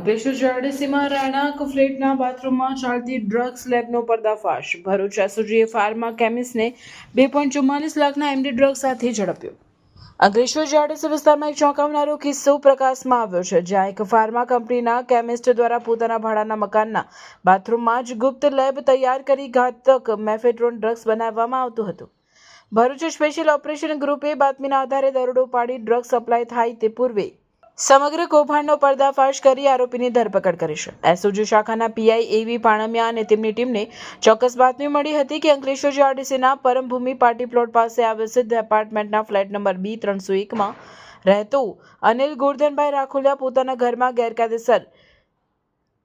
અંકલેશ્વર જાડેસીમાં રહેણાંક ફ્લેટના બાથરૂમમાં ચાલતી ડ્રગ્સ લેબનો પર્દાફાશ. ભરૂચ એસઓજીએ ફાર્મા કેમિસ્ટને 2.44 લાખના એમડી ડ્રગ્સ સાથે ઝડપ્યો. અંકલેશ્વર જાડેસી વિસ્તારમાં એક ચોંકાવનારો કિસ્સો પ્રકાશમાં આવ્યો છે, જ્યાં એક ફાર્મા કંપનીના કેમિસ્ટ દ્વારા પોતાના ભાડાના મકાનના બાથરૂમમાં જ ગુપ્ત લેબ તૈયાર કરી ઘાતક મેફેડ્રોન ડ્રગ્સ બનાવવામાં આવતું હતું. ભરૂચ સ્પેશિયલ ઓપરેશન ગ્રુપે બાતમીના આધારે દરોડો પાડી ડ્રગ્સ સપ્લાય થાય તે પૂર્વે સમગ્ર કૌભાંડનો પર્દાફાશ કરી આરોપીની ધરપકડ કરી છે. એસઓજી શાખાના પીઆઈ એવી પાણમિયા અને તેમની ટીમને ચોક્કસ બાતમી મળી હતી કે અંકલેશ્વર જાડેસીના પરમભૂમિ પાર્ટી પ્લોટ પાસે આવેલ સિદ્ધ એપાર્ટમેન્ટના ફ્લેટ નંબર B301માં રહેતો અનિલ ગોરધનભાઈ રાખોલિયા પોતાના ઘરમાં ગેરકાયદેસર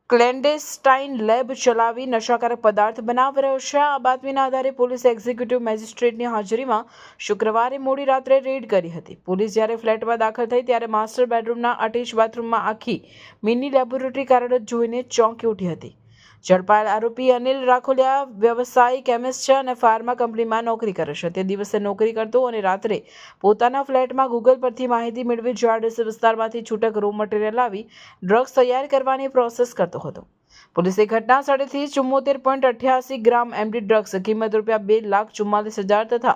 ક્લેન્ડેસ્ટાઇન લેબ ચલાવી નશાકારક પદાર્થ બનાવી રહ્યો છે. આ બાતમીના આધારે પોલીસે એક્ઝિક્યુટિવ મેજિસ્ટ્રેટની હાજરીમાં શુક્રવારે મોડી રાત્રે રેડ કરી હતી. પોલીસ જ્યારે ફ્લેટમાં દાખલ થઈ ત્યારે માસ્ટર બેડરૂમના અટેચ બાથરૂમમાં આખી મિની લેબોરેટરી કાર્યરત જોઈને ચોંકી ઉઠી હતી. ઝડપાયેલ આરોપી અનિલ રાખોલિયા વ્યવસાયી કેમિસ્ટ છે અને ફાર્મા કંપનીમાં નોકરી કરે છે. તે દિવસે નોકરી કરતો અને રાત્રે પોતાના ફ્લેટમાં ગૂગલ પરથી માહિતી મેળવી જાડેસી વિસ્તારમાંથી છૂટક રો મટીરિયલ લાવી ડ્રગ્સ તૈયાર કરવાની પ્રોસેસ કરતો હતો. પોલીસે ઘટના સ્થળેથી 74.88 ગ્રામ એમડી ડ્રગ્સ કિંમત ₹2,44,000 તથા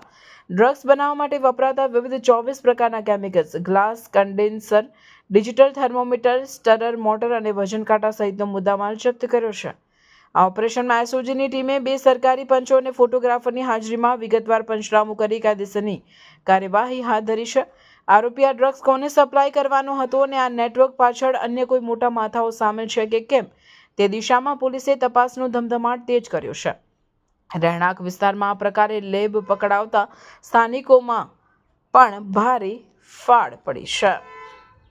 ડ્રગ્સ બનાવવા માટે વપરાતા વિવિધ 24 પ્રકારના chemicals, glass condenser, digital thermometer, stirrer motor અને વજન કાંટા સહિતનો મુદ્દામાલ જપ્ત કર્યો છે. આ ઓપરેશનમાં એસઓજીની ટીમે 2 સરકારી પંચો અને ફોટોગ્રાફરની હાજરીમાં વિગતવાર પંચનામું કરી કાયદેસરની કાર્યવાહી હાથ ધરી છે. આરોપી આ ડ્રગ્સ કોને સપ્લાય કરવાનો હતો અને આ નેટવર્ક પાછળ અન્ય કોઈ મોટા માથાઓ સામેલ છે કે કેમ તે દિશામાં પોલીસે તપાસનો ધમધમાટ તેજ કર્યો છે. રહેણાંક વિસ્તારમાં આ પ્રકારે લેબ પકડાવતા સ્થાનિકોમાં પણ ભારે ફાડ પડી છે.